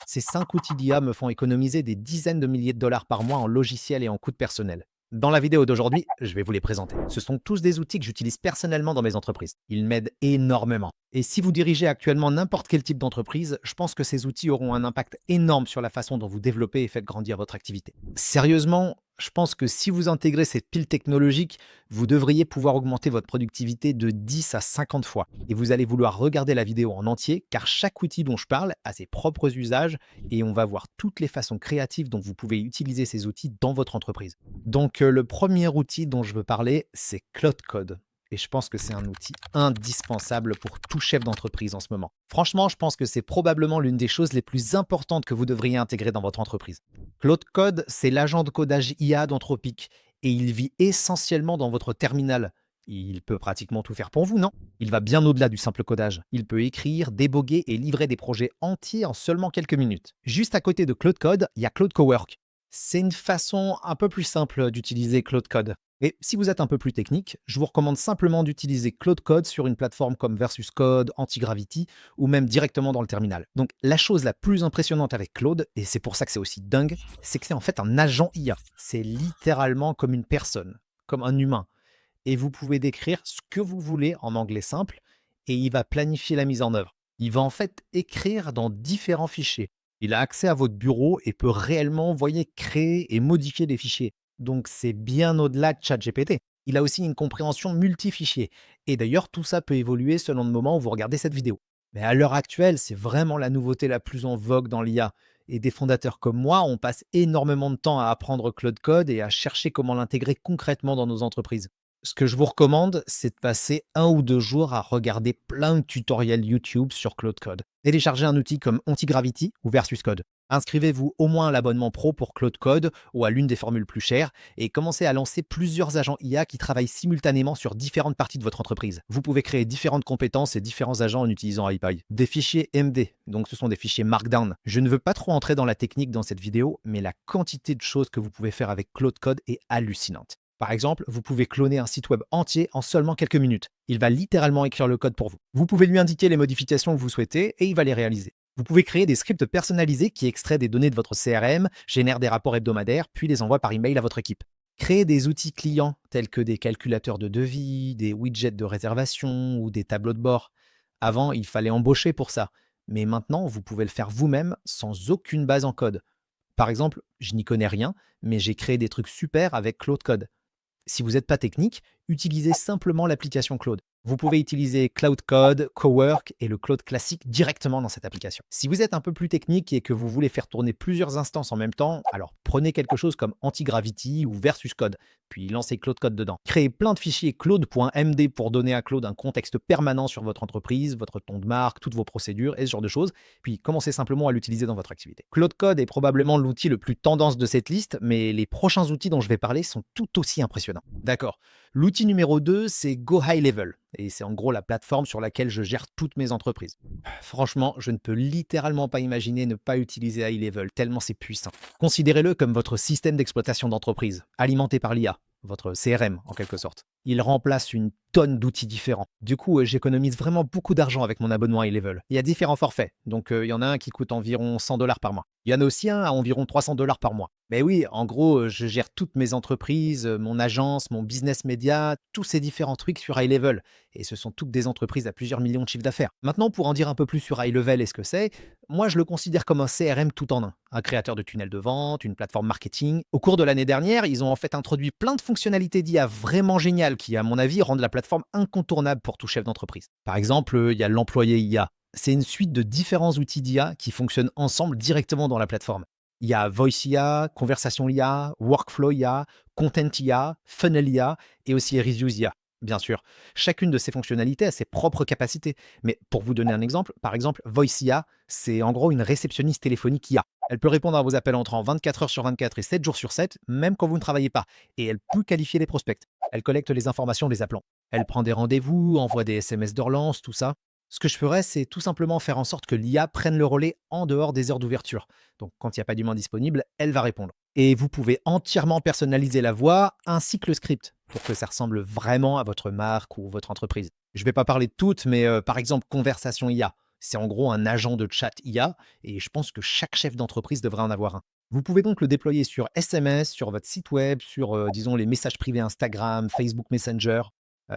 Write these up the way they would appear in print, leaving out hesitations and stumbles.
Ces 5 outils d'IA me font économiser des dizaines de milliers de dollars par mois en logiciels et en coûts de personnel. Dans la vidéo d'aujourd'hui, je vais vous les présenter. Ce sont tous des outils que j'utilise personnellement dans mes entreprises. Ils m'aident énormément. Et si vous dirigez actuellement n'importe quel type d'entreprise, je pense que ces outils auront un impact énorme sur la façon dont vous développez et faites grandir votre activité. Sérieusement, je pense que si vous intégrez cette pile technologique, vous devriez pouvoir augmenter votre productivité de 10 à 50 fois. Et vous allez vouloir regarder la vidéo en entier car chaque outil dont je parle a ses propres usages et on va voir toutes les façons créatives dont vous pouvez utiliser ces outils dans votre entreprise. Donc, le premier outil dont je veux parler, c'est Claude Code. Et je pense que c'est un outil indispensable pour tout chef d'entreprise en ce moment. Franchement, je pense que c'est probablement l'une des choses les plus importantes que vous devriez intégrer dans votre entreprise. Claude Code, c'est l'agent de codage IA d'Anthropic et il vit essentiellement dans votre terminal. Il peut pratiquement tout faire pour vous, non? Il va bien au-delà du simple codage. Il peut écrire, déboguer et livrer des projets entiers en seulement quelques minutes. Juste à côté de Claude Code, il y a Claude Cowork. C'est une façon un peu plus simple d'utiliser Claude Code. Et si vous êtes un peu plus technique, je vous recommande simplement d'utiliser Claude Code sur une plateforme comme Versus Code, Antigravity ou même directement dans le terminal. Donc la chose la plus impressionnante avec Claude, et c'est pour ça que c'est aussi dingue, c'est que c'est en fait un agent IA. C'est littéralement comme une personne, comme un humain. Et vous pouvez décrire ce que vous voulez en anglais simple et il va planifier la mise en œuvre. Il va en fait écrire dans différents fichiers. Il a accès à votre bureau et peut réellement, vous voyez, créer et modifier des fichiers. Donc c'est bien au-delà de ChatGPT. Il a aussi une compréhension multi-fichiers. Et d'ailleurs, tout ça peut évoluer selon le moment où vous regardez cette vidéo. Mais à l'heure actuelle, c'est vraiment la nouveauté la plus en vogue dans l'IA. Et des fondateurs comme moi, on passe énormément de temps à apprendre Claude Code et à chercher comment l'intégrer concrètement dans nos entreprises. Ce que je vous recommande, c'est de passer 1 ou 2 jours à regarder plein de tutoriels YouTube sur Claude Code. Téléchargez un outil comme Antigravity ou Versus Code. Inscrivez-vous au moins à l'abonnement pro pour Claude Code ou à l'une des formules plus chères et commencez à lancer plusieurs agents IA qui travaillent simultanément sur différentes parties de votre entreprise. Vous pouvez créer différentes compétences et différents agents en utilisant iPy. Des fichiers MD, donc ce sont des fichiers Markdown. Je ne veux pas trop entrer dans la technique dans cette vidéo, mais la quantité de choses que vous pouvez faire avec Claude Code est hallucinante. Par exemple, vous pouvez cloner un site web entier en seulement quelques minutes. Il va littéralement écrire le code pour vous. Vous pouvez lui indiquer les modifications que vous souhaitez et il va les réaliser. Vous pouvez créer des scripts personnalisés qui extraient des données de votre CRM, génèrent des rapports hebdomadaires, puis les envoient par email à votre équipe. Créer des outils clients tels que des calculateurs de devis, des widgets de réservation ou des tableaux de bord. Avant, il fallait embaucher pour ça. Mais maintenant, vous pouvez le faire vous-même sans aucune base en code. Par exemple, je n'y connais rien, mais j'ai créé des trucs super avec Claude Code. Si vous n'êtes pas technique, utilisez simplement l'application Claude. Vous pouvez utiliser Cloud Code, Cowork et le Claude classique directement dans cette application. Si vous êtes un peu plus technique et que vous voulez faire tourner plusieurs instances en même temps, alors prenez quelque chose comme Antigravity ou Versus Code, puis lancez Claude Code dedans. Créez plein de fichiers claude.md pour donner à Claude un contexte permanent sur votre entreprise, votre ton de marque, toutes vos procédures et ce genre de choses, puis commencez simplement à l'utiliser dans votre activité. Claude Code est probablement l'outil le plus tendance de cette liste, mais les prochains outils dont je vais parler sont tout aussi impressionnants. D'accord. L'outil numéro 2, c'est Go High Level. Et c'est en gros la plateforme sur laquelle je gère toutes mes entreprises. Franchement, je ne peux littéralement pas imaginer ne pas utiliser High Level, tellement c'est puissant. Considérez-le comme votre système d'exploitation d'entreprise, alimenté par l'IA, votre CRM en quelque sorte. Il remplace une tonne d'outils différents. Du coup, j'économise vraiment beaucoup d'argent avec mon abonnement High Level. Il y a différents forfaits, donc il y en a un qui coûte environ 100 dollars par mois. Il y en a aussi un à environ 300 dollars par mois. Mais oui, en gros, je gère toutes mes entreprises, mon agence, mon business média, tous ces différents trucs sur High Level. Et ce sont toutes des entreprises à plusieurs millions de chiffres d'affaires. Maintenant, pour en dire un peu plus sur High Level et ce que c'est, moi je le considère comme un CRM tout en un créateur de tunnels de vente, une plateforme marketing. Au cours de l'année dernière, ils ont en fait introduit plein de fonctionnalités d'IA vraiment géniales qui, à mon avis, rendent la plateforme incontournable pour tout chef d'entreprise. Par exemple, il y a l'employé IA. C'est une suite de différents outils d'IA qui fonctionnent ensemble directement dans la plateforme. Il y a Voice IA, Conversation IA, Workflow IA, Content IA, Funnel IA et aussi Reviews IA. Bien sûr, chacune de ces fonctionnalités a ses propres capacités. Mais pour vous donner un exemple, par exemple, Voice IA, c'est en gros une réceptionniste téléphonique IA. Elle peut répondre à vos appels entrants 24 heures sur 24 et 7 jours sur 7, même quand vous ne travaillez pas. Et elle peut qualifier les prospects. Elle collecte les informations des appelants. Elle prend des rendez-vous, envoie des SMS de relance, tout ça. Ce que je ferais, c'est tout simplement faire en sorte que l'IA prenne le relais en dehors des heures d'ouverture. Donc, quand il n'y a pas d'humain disponible, elle va répondre. Et vous pouvez entièrement personnaliser la voix ainsi que le script pour que ça ressemble vraiment à votre marque ou votre entreprise. Je ne vais pas parler de toutes, mais par exemple, Conversation IA. C'est en gros un agent de chat IA et je pense que chaque chef d'entreprise devrait en avoir un. Vous pouvez donc le déployer sur SMS, sur votre site web, sur, disons, les messages privés Instagram, Facebook Messenger.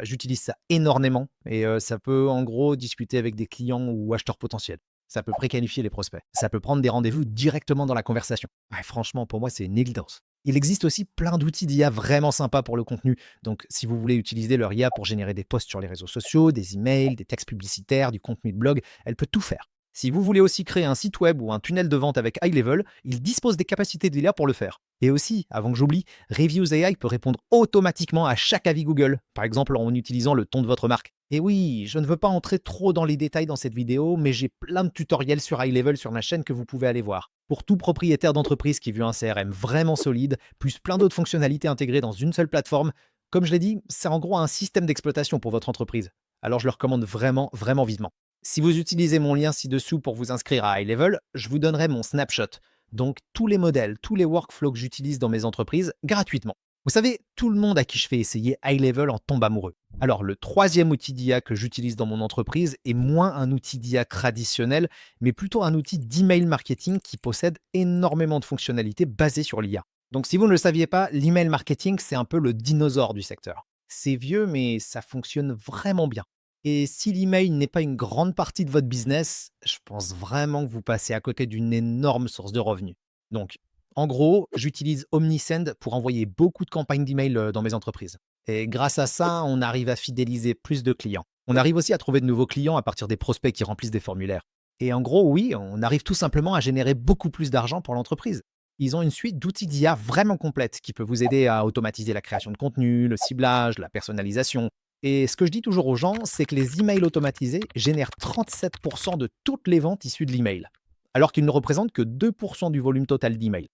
J'utilise ça énormément et ça peut, en gros, discuter avec des clients ou acheteurs potentiels. Ça peut préqualifier les prospects. Ça peut prendre des rendez-vous directement dans la conversation. Ouais, franchement, pour moi, c'est une évidence. Il existe aussi plein d'outils d'IA vraiment sympas pour le contenu. Donc, si vous voulez utiliser leur IA pour générer des posts sur les réseaux sociaux, des emails, des textes publicitaires, du contenu de blog, elle peut tout faire. Si vous voulez aussi créer un site web ou un tunnel de vente avec High Level, il dispose des capacités d'IA pour le faire. Et aussi, avant que j'oublie, Reviews AI peut répondre automatiquement à chaque avis Google, par exemple en utilisant le ton de votre marque. Et oui, je ne veux pas entrer trop dans les détails dans cette vidéo, mais j'ai plein de tutoriels sur High Level sur ma chaîne que vous pouvez aller voir. Pour tout propriétaire d'entreprise qui veut un CRM vraiment solide, plus plein d'autres fonctionnalités intégrées dans une seule plateforme, comme je l'ai dit, c'est en gros un système d'exploitation pour votre entreprise. Alors je le recommande vraiment, vraiment vivement. Si vous utilisez mon lien ci-dessous pour vous inscrire à High Level, je vous donnerai mon snapshot. Donc tous les modèles, tous les workflows que j'utilise dans mes entreprises gratuitement. Vous savez, tout le monde à qui je fais essayer High Level en tombe amoureux. Alors le troisième outil d'IA que j'utilise dans mon entreprise est moins un outil d'IA traditionnel, mais plutôt un outil d'email marketing qui possède énormément de fonctionnalités basées sur l'IA. Donc si vous ne le saviez pas, l'email marketing, c'est un peu le dinosaure du secteur. C'est vieux, mais ça fonctionne vraiment bien. Et si l'email n'est pas une grande partie de votre business, je pense vraiment que vous passez à côté d'une énorme source de revenus. Donc, en gros, j'utilise Omnisend pour envoyer beaucoup de campagnes d'email dans mes entreprises. Et grâce à ça, on arrive à fidéliser plus de clients. On arrive aussi à trouver de nouveaux clients à partir des prospects qui remplissent des formulaires. Et en gros, oui, on arrive tout simplement à générer beaucoup plus d'argent pour l'entreprise. Ils ont une suite d'outils d'IA vraiment complète qui peut vous aider à automatiser la création de contenu, le ciblage, la personnalisation. Et ce que je dis toujours aux gens, c'est que les emails automatisés génèrent 37% de toutes les ventes issues de l'email, alors qu'ils ne représentent que 2% du volume total d'emails.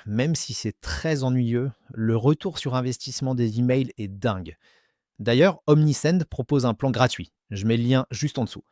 Même si c'est très ennuyeux, le retour sur investissement des emails est dingue. D'ailleurs, Omnisend propose un plan gratuit. Je mets le lien juste en dessous.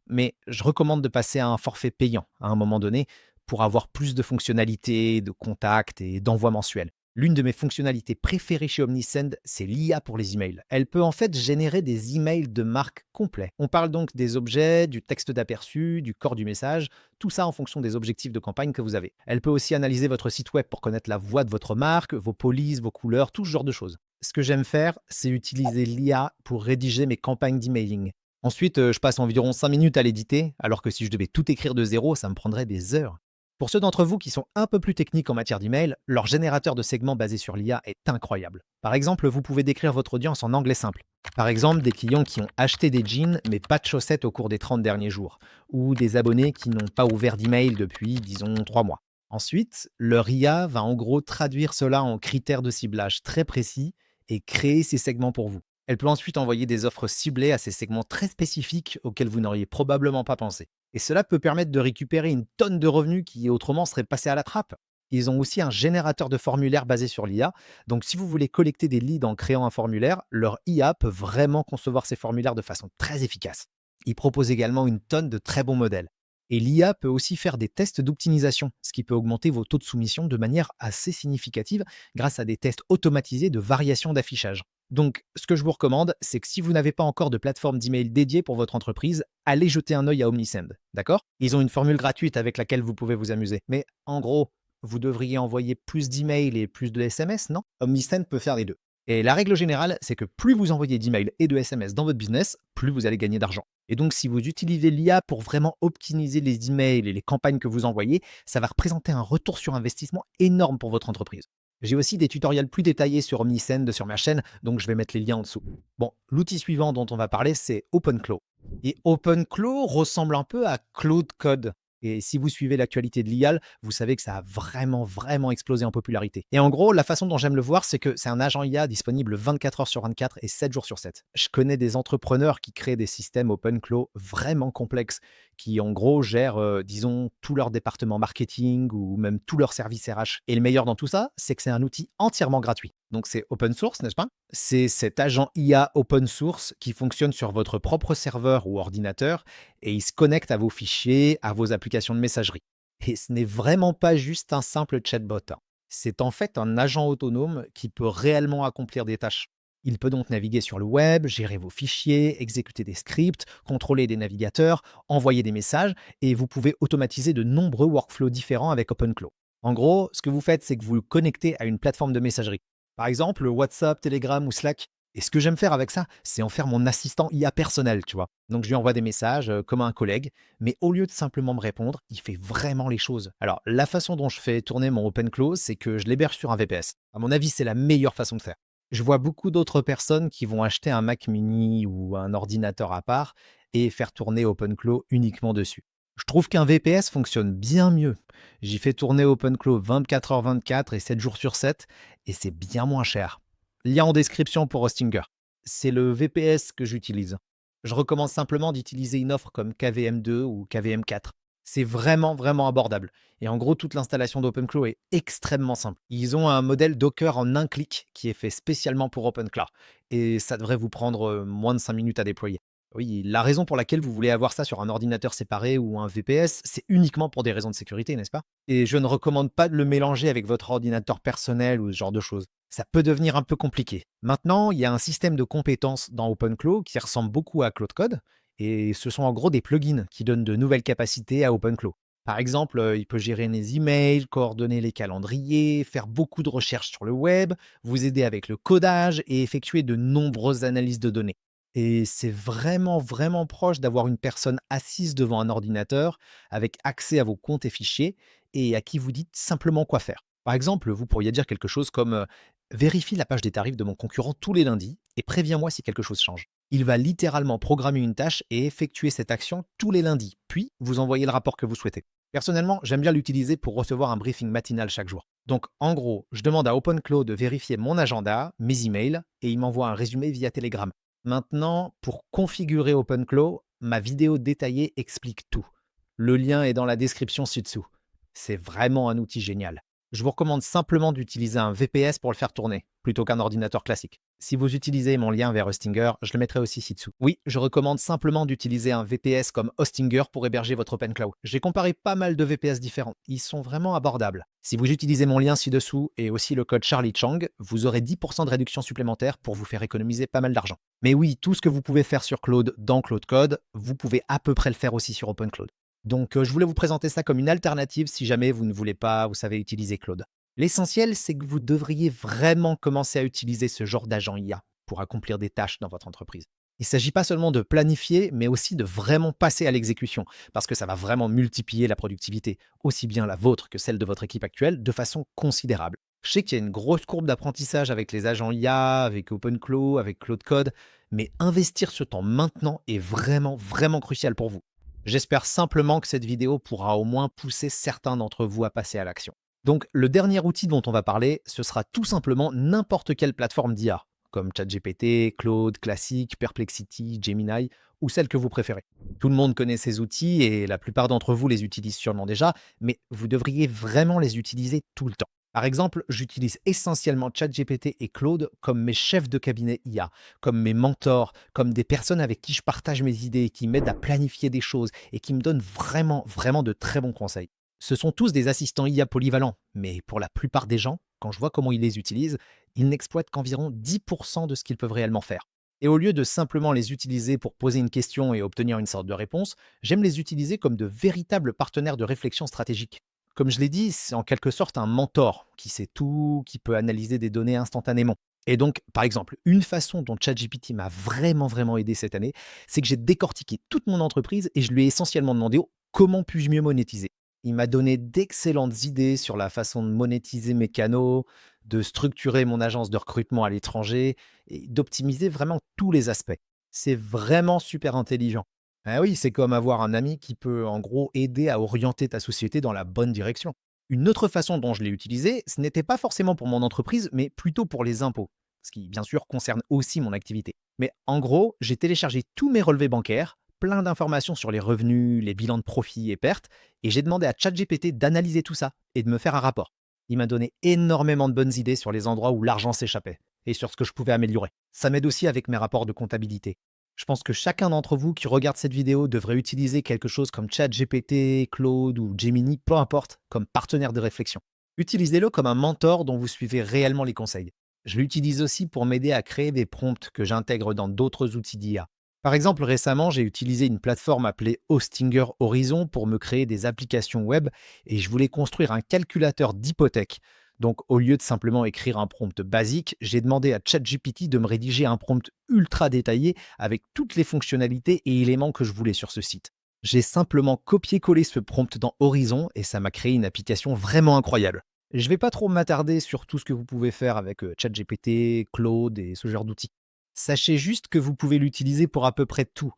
Mais je recommande de passer à un forfait payant à un moment donné pour avoir plus de fonctionnalités, de contacts et d'envois mensuels. L'une de mes fonctionnalités préférées chez Omnisend, c'est l'IA pour les emails. Elle peut en fait générer des emails de marque complets. On parle donc des objets, du texte d'aperçu, du corps du message, tout ça en fonction des objectifs de campagne que vous avez. Elle peut aussi analyser votre site web pour connaître la voix de votre marque, vos polices, vos couleurs, tout ce genre de choses. Ce que j'aime faire, c'est utiliser l'IA pour rédiger mes campagnes d'emailing. Ensuite, je passe environ 5 minutes à l'éditer, alors que si je devais tout écrire de zéro, ça me prendrait des heures. Pour ceux d'entre vous qui sont un peu plus techniques en matière d'email, leur générateur de segments basé sur l'IA est incroyable. Par exemple, vous pouvez décrire votre audience en anglais simple. Par exemple, des clients qui ont acheté des jeans mais pas de chaussettes au cours des 30 derniers jours, ou des abonnés qui n'ont pas ouvert d'email depuis, disons, 3 mois. Ensuite, leur IA va en gros traduire cela en critères de ciblage très précis et créer ces segments pour vous. Elle peut ensuite envoyer des offres ciblées à ces segments très spécifiques auxquels vous n'auriez probablement pas pensé. Et cela peut permettre de récupérer une tonne de revenus qui autrement seraient passés à la trappe. Ils ont aussi un générateur de formulaires basé sur l'IA. Donc si vous voulez collecter des leads en créant un formulaire, leur IA peut vraiment concevoir ces formulaires de façon très efficace. Ils proposent également une tonne de très bons modèles. Et l'IA peut aussi faire des tests d'optimisation, ce qui peut augmenter vos taux de soumission de manière assez significative grâce à des tests automatisés de variation d'affichage. Donc, ce que je vous recommande, c'est que si vous n'avez pas encore de plateforme d'email dédiée pour votre entreprise, allez jeter un œil à Omnisend, d'accord? Ils ont une formule gratuite avec laquelle vous pouvez vous amuser. Mais en gros, vous devriez envoyer plus d'emails et plus de SMS, non? Omnisend peut faire les deux. Et la règle générale, c'est que plus vous envoyez d'emails et de SMS dans votre business, plus vous allez gagner d'argent. Et donc, si vous utilisez l'IA pour vraiment optimiser les emails et les campagnes que vous envoyez, ça va représenter un retour sur investissement énorme pour votre entreprise. J'ai aussi des tutoriels plus détaillés sur Omnisend sur ma chaîne, donc je vais mettre les liens en dessous. Bon, l'outil suivant dont on va parler, c'est OpenClaw. Et OpenClaw ressemble un peu à Claude Code. Et si vous suivez l'actualité de l'IA, vous savez que ça a vraiment, vraiment explosé en popularité. Et en gros, la façon dont j'aime le voir, c'est que c'est un agent IA disponible 24 heures sur 24 et 7 jours sur 7. Je connais des entrepreneurs qui créent des systèmes OpenClaw vraiment complexes, qui en gros gèrent, disons, tout leur département marketing ou même tout leur service RH. Et le meilleur dans tout ça, c'est que c'est un outil entièrement gratuit. Donc c'est open source, n'est-ce pas? C'est cet agent IA open source qui fonctionne sur votre propre serveur ou ordinateur et il se connecte à vos fichiers, à vos applications de messagerie. Et ce n'est vraiment pas juste un simple chatbot, hein. C'est en fait un agent autonome qui peut réellement accomplir des tâches. Il peut donc naviguer sur le web, gérer vos fichiers, exécuter des scripts, contrôler des navigateurs, envoyer des messages, et vous pouvez automatiser de nombreux workflows différents avec OpenClaw. En gros, ce que vous faites, c'est que vous le connectez à une plateforme de messagerie. Par exemple, WhatsApp, Telegram ou Slack. Et ce que j'aime faire avec ça, c'est en faire mon assistant IA personnel, tu vois. Donc je lui envoie des messages comme à un collègue, mais au lieu de simplement me répondre, il fait vraiment les choses. Alors la façon dont je fais tourner mon OpenClaw, c'est que je l'héberge sur un VPS. À mon avis, c'est la meilleure façon de faire. Je vois beaucoup d'autres personnes qui vont acheter un Mac mini ou un ordinateur à part et faire tourner OpenClaw uniquement dessus. Je trouve qu'un VPS fonctionne bien mieux. J'y fais tourner OpenClaw 24h/24 et 7 jours sur 7 et c'est bien moins cher. Lien en description pour Hostinger. C'est le VPS que j'utilise. Je recommande simplement d'utiliser une offre comme KVM2 ou KVM4. C'est vraiment, vraiment abordable. Et en gros, toute l'installation d'OpenClaw est extrêmement simple. Ils ont un modèle Docker en un clic qui est fait spécialement pour OpenClaw. Et ça devrait vous prendre moins de 5 minutes à déployer. Oui, la raison pour laquelle vous voulez avoir ça sur un ordinateur séparé ou un VPS, c'est uniquement pour des raisons de sécurité, n'est-ce pas? Et je ne recommande pas de le mélanger avec votre ordinateur personnel ou ce genre de choses. Ça peut devenir un peu compliqué. Maintenant, il y a un système de compétences dans OpenClaw qui ressemble beaucoup à Claude Code, et ce sont en gros des plugins qui donnent de nouvelles capacités à OpenClaw. Par exemple, il peut gérer les emails, coordonner les calendriers, faire beaucoup de recherches sur le web, vous aider avec le codage et effectuer de nombreuses analyses de données. Et c'est vraiment, vraiment proche d'avoir une personne assise devant un ordinateur avec accès à vos comptes et fichiers et à qui vous dites simplement quoi faire. Par exemple, vous pourriez dire quelque chose comme vérifie la page des tarifs de mon concurrent tous les lundis et préviens-moi si quelque chose change. Il va littéralement programmer une tâche et effectuer cette action tous les lundis, puis vous envoyez le rapport que vous souhaitez. Personnellement, j'aime bien l'utiliser pour recevoir un briefing matinal chaque jour. Donc, en gros, je demande à OpenClaw de vérifier mon agenda, mes emails, et il m'envoie un résumé via Telegram. Maintenant, pour configurer OpenClaw, ma vidéo détaillée explique tout. Le lien est dans la description ci-dessous. C'est vraiment un outil génial. Je vous recommande simplement d'utiliser un VPS pour le faire tourner, plutôt qu'un ordinateur classique. Si vous utilisez mon lien vers Hostinger, je le mettrai aussi ci-dessous. Oui, je recommande simplement d'utiliser un VPS comme Hostinger pour héberger votre OpenClaw. J'ai comparé pas mal de VPS différents. Ils sont vraiment abordables. Si vous utilisez mon lien ci-dessous et aussi le code Charlie Chang, vous aurez 10% de réduction supplémentaire pour vous faire économiser pas mal d'argent. Mais oui, tout ce que vous pouvez faire sur Claude dans Claude Code, vous pouvez à peu près le faire aussi sur OpenClaw. Donc, je voulais vous présenter ça comme une alternative si jamais vous ne voulez pas, vous savez, utiliser Claude. L'essentiel, c'est que vous devriez vraiment commencer à utiliser ce genre d'agent IA pour accomplir des tâches dans votre entreprise. Il ne s'agit pas seulement de planifier, mais aussi de vraiment passer à l'exécution, parce que ça va vraiment multiplier la productivité, aussi bien la vôtre que celle de votre équipe actuelle, de façon considérable. Je sais qu'il y a une grosse courbe d'apprentissage avec les agents IA, avec OpenClaw, avec Claude Code, mais investir ce temps maintenant est vraiment, vraiment crucial pour vous. J'espère simplement que cette vidéo pourra au moins pousser certains d'entre vous à passer à l'action. Donc, le dernier outil dont on va parler, ce sera tout simplement n'importe quelle plateforme d'IA, comme ChatGPT, Claude, Classic, Perplexity, Gemini, ou celle que vous préférez. Tout le monde connaît ces outils et la plupart d'entre vous les utilisent sûrement déjà, mais vous devriez vraiment les utiliser tout le temps. Par exemple, j'utilise essentiellement ChatGPT et Claude comme mes chefs de cabinet IA, comme mes mentors, comme des personnes avec qui je partage mes idées, qui m'aident à planifier des choses et qui me donnent vraiment, vraiment de très bons conseils. Ce sont tous des assistants IA polyvalents, mais pour la plupart des gens, quand je vois comment ils les utilisent, ils n'exploitent qu'environ 10% de ce qu'ils peuvent réellement faire. Et au lieu de simplement les utiliser pour poser une question et obtenir une sorte de réponse, j'aime les utiliser comme de véritables partenaires de réflexion stratégique. Comme je l'ai dit, c'est en quelque sorte un mentor qui sait tout, qui peut analyser des données instantanément. Et donc, par exemple, une façon dont ChatGPT m'a vraiment, vraiment aidé cette année, c'est que j'ai décortiqué toute mon entreprise et je lui ai essentiellement demandé comment puis-je mieux monétiser. Il m'a donné d'excellentes idées sur la façon de monétiser mes canaux, de structurer mon agence de recrutement à l'étranger et d'optimiser vraiment tous les aspects. C'est vraiment super intelligent. Ah oui, c'est comme avoir un ami qui peut en gros aider à orienter ta société dans la bonne direction. Une autre façon dont je l'ai utilisé, ce n'était pas forcément pour mon entreprise, mais plutôt pour les impôts, ce qui bien sûr concerne aussi mon activité. Mais en gros, j'ai téléchargé tous mes relevés bancaires, plein d'informations sur les revenus, les bilans de profits et pertes, et j'ai demandé à ChatGPT d'analyser tout ça et de me faire un rapport. Il m'a donné énormément de bonnes idées sur les endroits où l'argent s'échappait et sur ce que je pouvais améliorer. Ça m'aide aussi avec mes rapports de comptabilité. Je pense que chacun d'entre vous qui regarde cette vidéo devrait utiliser quelque chose comme ChatGPT, Claude ou Gemini, peu importe, comme partenaire de réflexion. Utilisez-le comme un mentor dont vous suivez réellement les conseils. Je l'utilise aussi pour m'aider à créer des prompts que j'intègre dans d'autres outils d'IA. Par exemple, récemment, j'ai utilisé une plateforme appelée Hostinger Horizon pour me créer des applications web et je voulais construire un calculateur d'hypothèque. Donc, au lieu de simplement écrire un prompt basique, j'ai demandé à ChatGPT de me rédiger un prompt ultra détaillé avec toutes les fonctionnalités et éléments que je voulais sur ce site. J'ai simplement copié-collé ce prompt dans Horizon et ça m'a créé une application vraiment incroyable. Je ne vais pas trop m'attarder sur tout ce que vous pouvez faire avec ChatGPT, Claude et ce genre d'outils. Sachez juste que vous pouvez l'utiliser pour à peu près tout.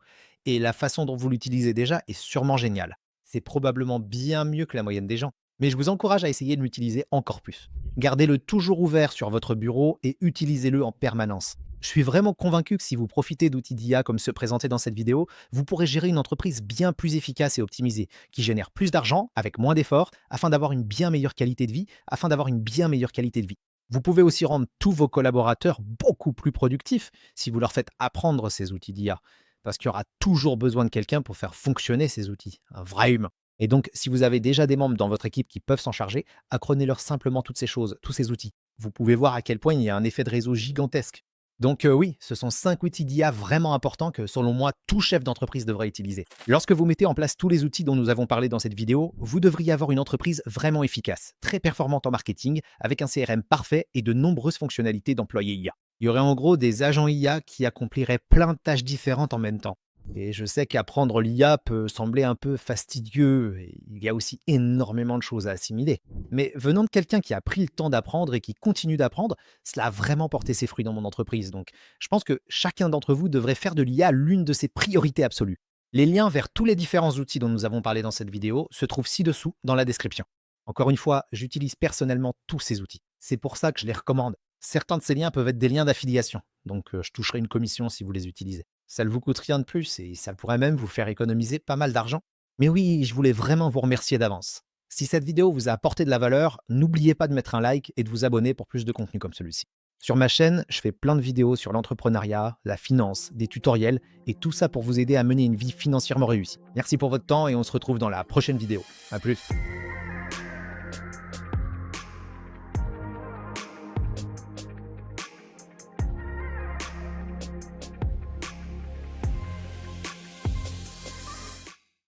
Et la façon dont vous l'utilisez déjà est sûrement géniale. C'est probablement bien mieux que la moyenne des gens. Mais je vous encourage à essayer de l'utiliser encore plus. Gardez-le toujours ouvert sur votre bureau et utilisez-le en permanence. Je suis vraiment convaincu que si vous profitez d'outils d'IA comme ceux présentés dans cette vidéo, vous pourrez gérer une entreprise bien plus efficace et optimisée, qui génère plus d'argent avec moins d'efforts, afin d'avoir une bien meilleure qualité de vie, Vous pouvez aussi rendre tous vos collaborateurs beaucoup plus productifs si vous leur faites apprendre ces outils d'IA, parce qu'il y aura toujours besoin de quelqu'un pour faire fonctionner ces outils, un vrai humain. Et donc, si vous avez déjà des membres dans votre équipe qui peuvent s'en charger, apprenez-leur simplement toutes ces choses, tous ces outils. Vous pouvez voir à quel point il y a un effet de réseau gigantesque. Donc oui, ce sont 5 outils d'IA vraiment importants que, selon moi, tout chef d'entreprise devrait utiliser. Lorsque vous mettez en place tous les outils dont nous avons parlé dans cette vidéo, vous devriez avoir une entreprise vraiment efficace, très performante en marketing, avec un CRM parfait et de nombreuses fonctionnalités d'employés IA. Il y aurait en gros des agents IA qui accompliraient plein de tâches différentes en même temps. Et je sais qu'apprendre l'IA peut sembler un peu fastidieux, et il y a aussi énormément de choses à assimiler. Mais venant de quelqu'un qui a pris le temps d'apprendre et qui continue d'apprendre, cela a vraiment porté ses fruits dans mon entreprise. Donc je pense que chacun d'entre vous devrait faire de l'IA l'une de ses priorités absolues. Les liens vers tous les différents outils dont nous avons parlé dans cette vidéo se trouvent ci-dessous dans la description. Encore une fois, j'utilise personnellement tous ces outils. C'est pour ça que je les recommande. Certains de ces liens peuvent être des liens d'affiliation, donc je toucherai une commission si vous les utilisez. Ça ne vous coûte rien de plus et ça pourrait même vous faire économiser pas mal d'argent. Mais oui, je voulais vraiment vous remercier d'avance. Si cette vidéo vous a apporté de la valeur, n'oubliez pas de mettre un like et de vous abonner pour plus de contenu comme celui-ci. Sur ma chaîne, je fais plein de vidéos sur l'entrepreneuriat, la finance, des tutoriels et tout ça pour vous aider à mener une vie financièrement réussie. Merci pour votre temps et on se retrouve dans la prochaine vidéo. À plus.